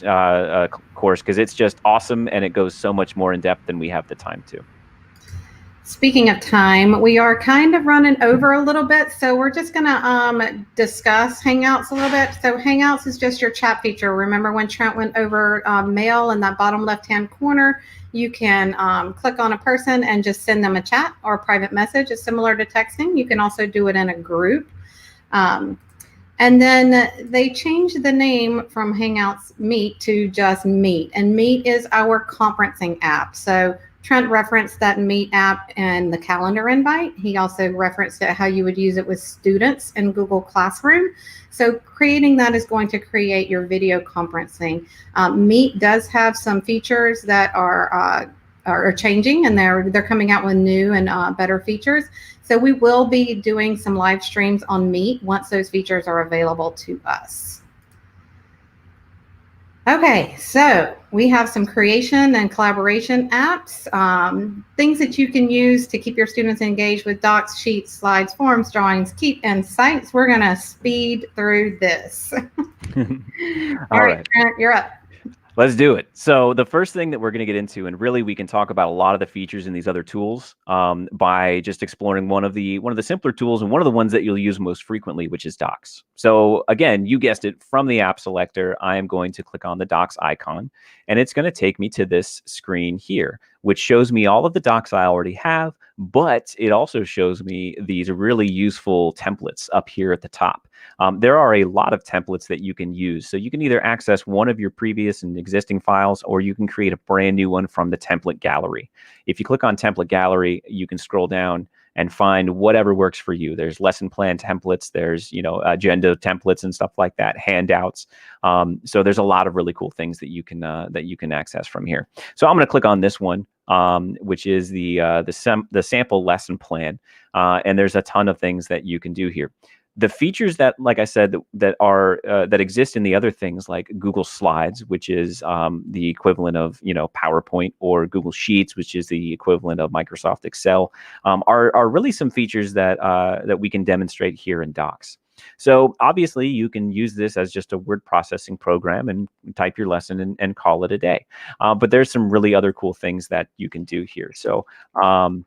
course, because it's just awesome and it goes so much more in depth than we have the time to.
Speaking of time, we are kind of running over a little bit, so we're just going to discuss Hangouts a little bit. So Hangouts is just your chat feature. Remember when Trent went over mail in that bottom left-hand corner? You can click on a person and just send them a chat or a private message. It's similar to texting. You can also do it in a group. And then they changed the name from Hangouts Meet to just Meet. And Meet is our conferencing app. So Trent referenced that Meet app in the calendar invite. He also referenced it, how you would use it with students in Google Classroom. So creating that is going to create your video conferencing. Meet does have some features that are changing, and they're coming out with new and better features. So we will be doing some live streams on Meet once those features are available to us. Okay, so we have some creation and collaboration apps, things that you can use to keep your students engaged with docs, sheets, slides, forms, drawings, Keep, and sites. We're going to speed through this. All right, Trent, you're up.
Let's do it. So the first thing that we're going to get into, and really we can talk about a lot of the features in these other tools by just exploring one of the simpler tools and one of the ones that you'll use most frequently, which is Docs. So again, you guessed it, from the app selector, I am going to click on the Docs icon, and it's going to take me to this screen here, which shows me all of the docs I already have, but it also shows me these really useful templates up here at the top. There are a lot of templates that you can use. So you can either access one of your previous and existing files, or you can create a brand new one from the template gallery. If you click on template gallery, you can scroll down and find whatever works for you. There's lesson plan templates, there's agenda templates and stuff like that, handouts. So there's a lot of really cool things that you can access from here. So I'm going to click on this one, which is the sample lesson plan, and there's a ton of things that you can do here. The features that, like I said, that exist in the other things, like Google Slides, which is the equivalent of PowerPoint, or Google Sheets, which is the equivalent of Microsoft Excel, are really some features that we can demonstrate here in Docs. So obviously you can use this as just a word processing program and type your lesson and call it a day. But there's some really other cool things that you can do here. So I'm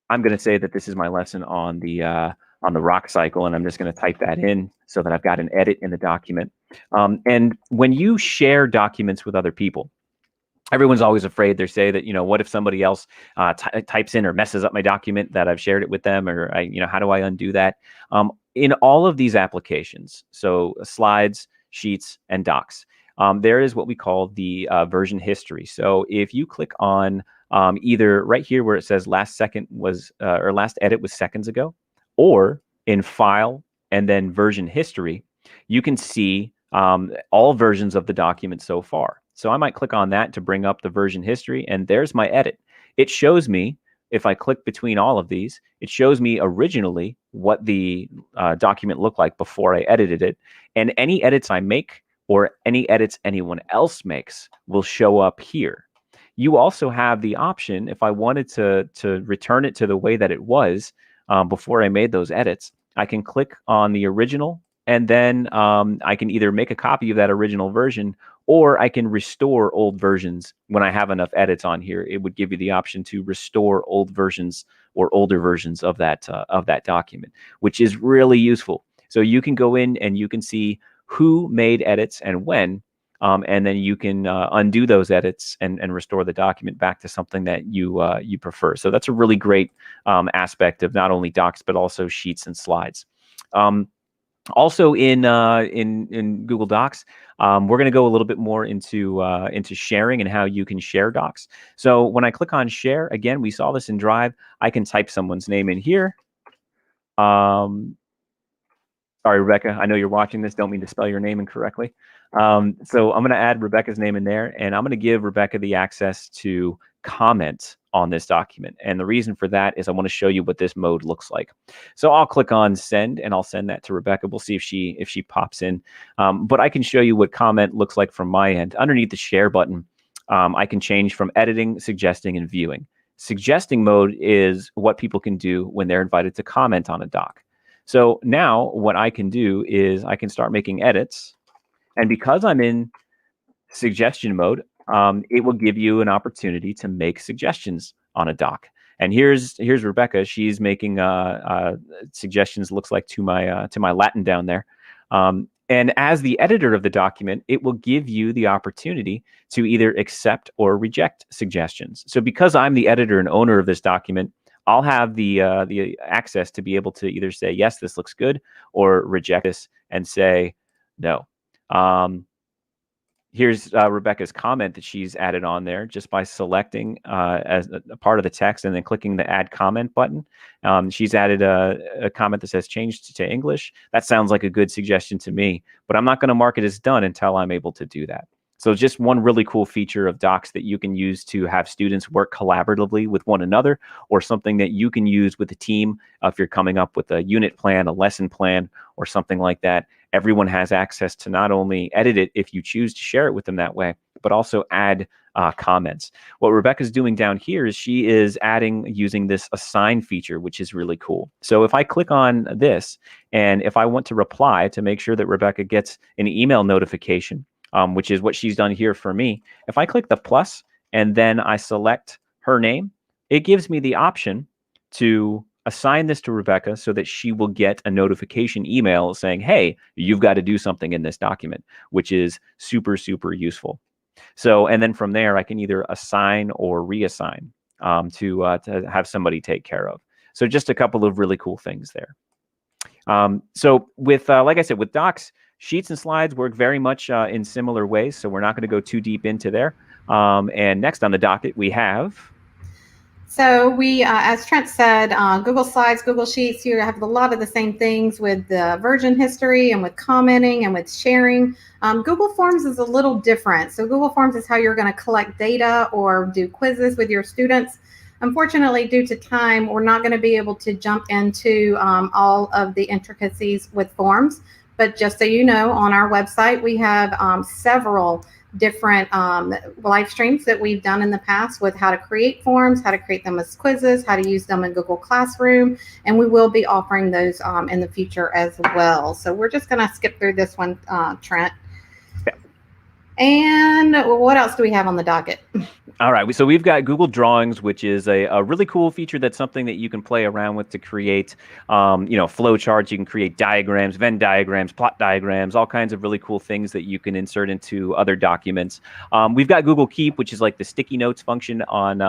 going to say that this is my lesson on the rock cycle, and I'm just going to type that in so that I've got an edit in the document. And when you share documents with other people, everyone's always afraid. They say that, what if somebody else types in or messes up my document that I've shared it with them, or how do I undo that? In all of these applications, so Slides, Sheets, and Docs, there is what we call the version history. So if you click on either right here where it says last edit was seconds ago, or in File and then Version History, you can see all versions of the document so far. So I might click on that to bring up the version history, and there's my edit. It shows me, if I click between all of these, it shows me originally what the document looked like before I edited it, and any edits I make or any edits anyone else makes will show up here. You also have the option, if I wanted to return it to the way that it was before I made those edits, I can click on the original, and then I can either make a copy of that original version, or I can restore old versions. When I have enough edits on here, it would give you the option to restore old versions or older versions of that document, which is really useful. So you can go in and you can see who made edits and when, and then you can undo those edits and restore the document back to something that you prefer. So that's a really great aspect of not only Docs, but also Sheets and Slides. Also in Google Docs, we're going to go a little bit more into sharing and how you can share docs. So when I click on share, again, we saw this in Drive. I can type someone's name in here. Sorry, Rebecca, I know you're watching this. Don't mean to spell your name incorrectly. So I'm going to add Rebecca's name in there, and I'm going to give Rebecca the access to comment on this document. And the reason for that is I want to show you what this mode looks like. So I'll click on send, and I'll send that to Rebecca. We'll see if she pops in. But I can show you what comment looks like from my end. Underneath the share button, I can change from editing, suggesting, and viewing. Suggesting mode is what people can do when they're invited to comment on a doc. So now what I can do is I can start making edits. And because I'm in suggestion mode, it will give you an opportunity to make suggestions on a doc. And here's Rebecca. She's making suggestions. Looks like to my Latin down there. And as the editor of the document, it will give you the opportunity to either accept or reject suggestions. So because I'm the editor and owner of this document, I'll have the access to be able to either say, yes, this looks good, or reject this and say, no. Here's Rebecca's comment that she's added on there just by selecting as a part of the text and then clicking the add comment button. She's added a comment that says changed to English. That sounds like a good suggestion to me, but I'm not going to mark it as done until I'm able to do that. So just one really cool feature of Docs that you can use to have students work collaboratively with one another, or something that you can use with a team if you're coming up with a unit plan, a lesson plan, or something like that. Everyone has access to not only edit it if you choose to share it with them that way, but also add comments. What Rebecca's doing down here is she is adding using this assign feature, which is really cool. So if I click on this, and if I want to reply to make sure that Rebecca gets an email notification, which is what she's done here for me. If I click the plus and then I select her name, it gives me the option to assign this to Rebecca so that she will get a notification email saying, hey, you've got to do something in this document, which is super, super useful. So, and then from there, I can either assign or reassign to have somebody take care of. So just a couple of really cool things there. So with, like I said, with Docs, Sheets and slides work very much in similar ways, so we're not going to go too deep into there. And next on the docket, we have...
So we, as Trent said, Google Slides, Google Sheets, you have a lot of the same things with the version history and with commenting and with sharing. Google Forms is a little different. So Google Forms is how you're going to collect data or do quizzes with your students. Unfortunately, due to time, we're not going to be able to jump into all of the intricacies with forms. But just so you know, on our website, we have several different live streams that we've done in the past with how to create forms, how to create them as quizzes, how to use them in Google Classroom, and we will be offering those in the future as well. So we're just going to skip through this one, Trent.
Yeah.
And what else do we have on the docket?
All right, so we've got Google Drawings, which is a really cool feature. That's something that you can play around with to create, flow charts. You can create diagrams, Venn diagrams, plot diagrams, all kinds of really cool things that you can insert into other documents. We've got Google Keep, which is like the sticky notes function on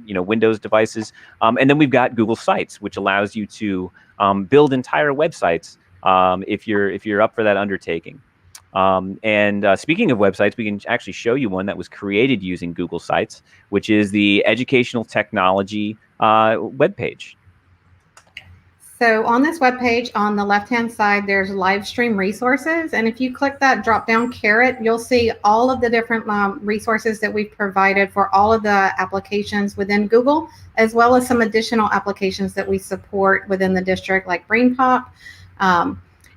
Windows devices, and then we've got Google Sites, which allows you to build entire websites if you're up for that undertaking. Speaking of websites, we can actually show you one that was created using Google Sites, which is the educational technology webpage.
So on this webpage, on the left-hand side, there's live stream resources. And if you click that drop-down caret, you'll see all of the different resources that we've provided for all of the applications within Google, as well as some additional applications that we support within the district, like BrainPop,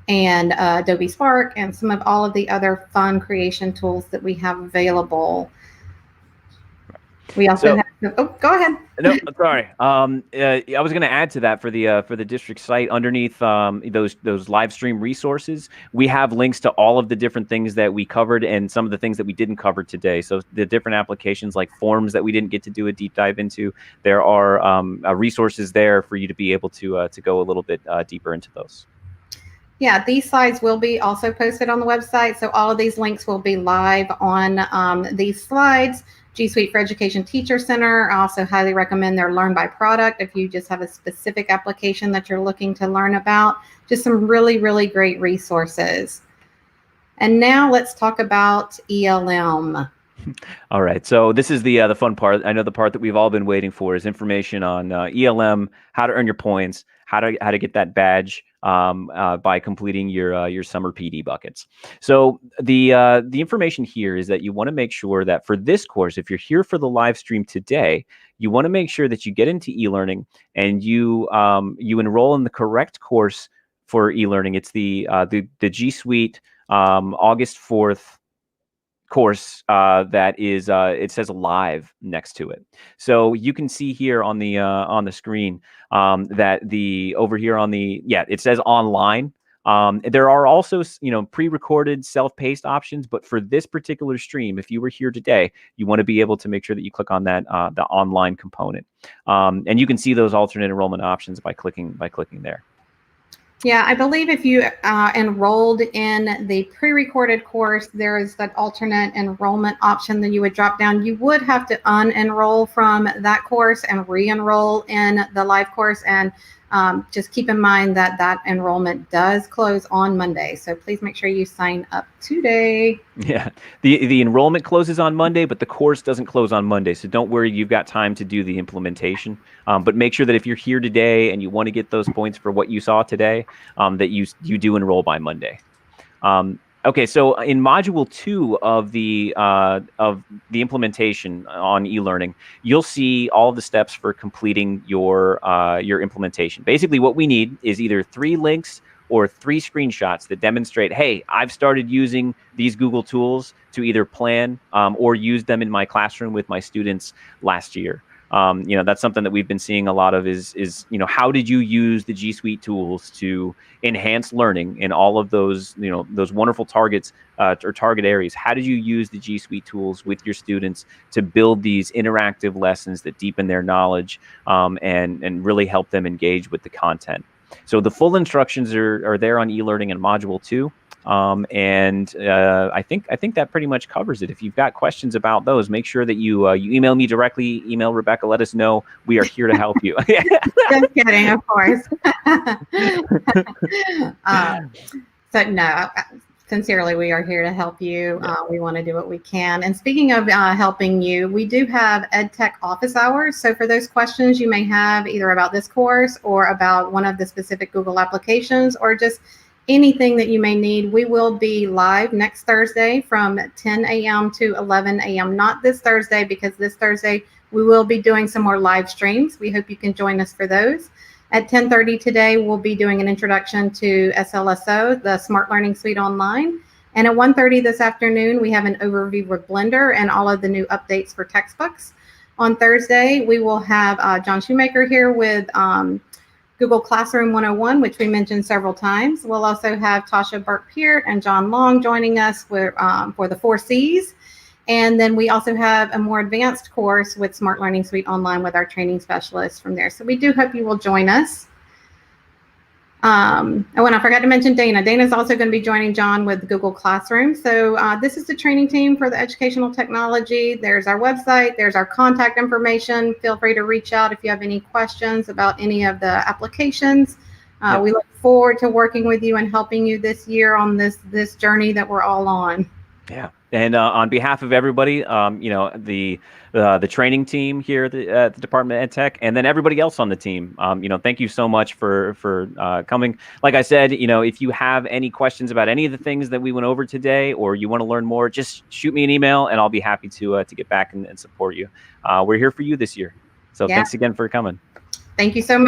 and Adobe Spark, and some of all of the other fun creation tools that we have available. We also have, go ahead.
No, sorry. I was going to add to that for the district site underneath those live stream resources. We have links to all of the different things that we covered and some of the things that we didn't cover today. So the different applications like forms that we didn't get to do a deep dive into, there are resources there for you to be able to go a little bit deeper into those.
Yeah, these slides will be also posted on the website. So all of these links will be live on these slides. G Suite for Education Teacher Center. I also highly recommend their Learn by Product if you just have a specific application that you're looking to learn about. Just some really, really great resources. And now let's talk about ELM.
All right, so this is the fun part. I know the part that we've all been waiting for is information on ELM, how to earn your points, how to get that badge by completing your summer PD buckets. So the information here is that you want to make sure that for this course, if you're here for the live stream today, you want to make sure that you get into e-learning and you enroll in the correct course for e-learning. It's the G Suite August 4th course that is it says live next to it. So you can see here on the screen that over here on it says online. There are also, pre-recorded self-paced options, but for this particular stream, if you were here today, you want to be able to make sure that you click on that the online component, and you can see those alternate enrollment options by clicking there.
Yeah, I believe if you enrolled in the pre-recorded course, there is that alternate enrollment option that you would drop down. You would have to unenroll from that course and re-enroll in the live course. And just keep in mind that that enrollment does close on Monday. So please make sure you sign up today.
Yeah, the enrollment closes on Monday, but the course doesn't close on Monday. So don't worry, you've got time to do the implementation. But make sure that if you're here today and you want to get those points for what you saw today, that you do enroll by Monday. Okay, so in module 2 of the implementation on e-learning, you'll see all the steps for completing your implementation. Basically, what we need is either 3 links or 3 screenshots that demonstrate, hey, I've started using these Google tools to either plan or use them in my classroom with my students last year. That's something that we've been seeing a lot of is how did you use the G Suite tools to enhance learning in all of those, those wonderful targets or target areas? How did you use the G Suite tools with your students to build these interactive lessons that deepen their knowledge and really help them engage with the content? So the full instructions are there on e-learning in module 2. I think that pretty much covers it. If you've got questions about those, make sure that you email me directly, email Rebecca, let us know. We are here to help you.
Just kidding, of course. So no, sincerely, we are here to help you. We want to do what we can. And speaking of helping you, we do have EdTech office hours. So for those questions you may have either about this course or about one of the specific Google applications or just anything that you may need, we will be live next Thursday from 10 a.m. to 11 a.m. Not this Thursday, because this Thursday we will be doing some more live streams. We hope you can join us for those. At 10:30 today, we'll be doing an introduction to SLSO, the Smart Learning Suite Online. And at 1:30 this afternoon, we have an overview with Blender and all of the new updates for textbooks. On Thursday, we will have John Shoemaker here with Google Classroom 101, which we mentioned several times. We'll also have Tasha Burke-Peart and John Long joining us for the 4 Cs. And then we also have a more advanced course with Smart Learning Suite Online with our training specialists from there. So we do hope you will join us. And I forgot to mention Dana. Dana's also going to be joining John with Google Classroom. So this is the training team for the educational technology. There's our website. There's our contact information. Feel free to reach out if you have any questions about any of the applications. We look forward to working with you and helping you this year on this journey that we're all on.
Yeah. And on behalf of everybody, the training team here at the Department of Ed Tech, and then everybody else on the team, thank you so much for coming. Like I said, if you have any questions about any of the things that we went over today, or you want to learn more, just shoot me an email, and I'll be happy to get back and support you. We're here for you this year. So thanks again for coming.
Thank you so much.